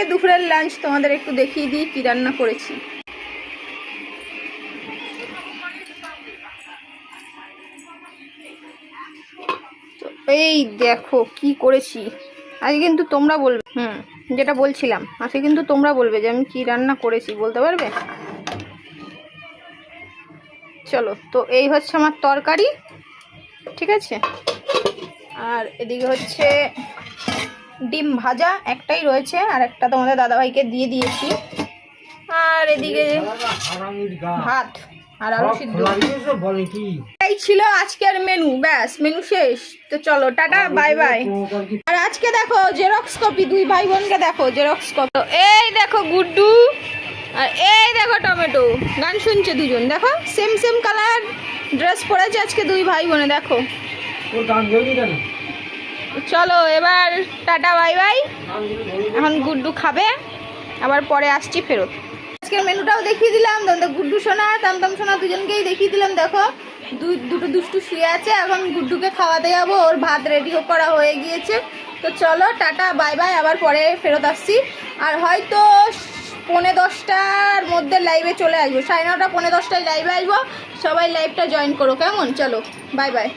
আজকে দুপুরের লাঞ্চ তোমাদের একটু দেখিয়ে দিই কি রান্না করেছি। তো এই দেখো কি করেছি। আজকে কিন্তু তোমরা বলবে, যেটা বলছিলাম, আজকে কিন্তু তোমরা বলবে যে আমি কি রান্না করেছি, বলতে পারবে? চলো, তো এই হচ্ছে আমার তরকারি, ঠিক আছে। আর এদিকে হচ্ছে ডিম ভাজা একটাই রয়েছে, আর একটা তোমাদের দাদাভাইকে দিয়ে দিয়েছি। আর এদিকে ভাত আর আলু সিদ্ধ। এই ছিল আজকের মেনু, ব্যাস মেনু শেষ। তো চলো টাটা বাই বাই। আর আজকে দেখো জেরক্স কপি, দুই ভাই বোনকে দেখো জেরক্স কপি। এই দেখো গুড্ডু আর এই দেখো টমেটো, গান শুনছে দুজন, দেখো সেম সেম কালার ড্রেস পরেছে আজকে দুই ভাই বোনে, দেখো। চলো এবার টাটা বাই বাই। এখন গুড্ডু খাবে, আবার পরে আসছি ফেরত। আজকের মেনুটাও দেখিয়ে দিলাম, গুড্ডু সোনা তামতাম সোনা দুজনকেই দেখিয়ে দিলাম। দেখো দুটো দুষ্টু শুয়ে আছে, এখন গুড্ডুকে খাওয়াতে যাবো, ওর ভাত রেডিও করা হয়ে গিয়েছে। তো চলো টাটা বাই বাই, আবার পরে ফেরত আসছি। আর হয়তো 9:45-টার মধ্যে লাইভে চলে আসবো, 9:30 9:45 লাইভে আসবো। সবাই লাইভটা জয়েন করো, কেমন? চলো বাই বাই।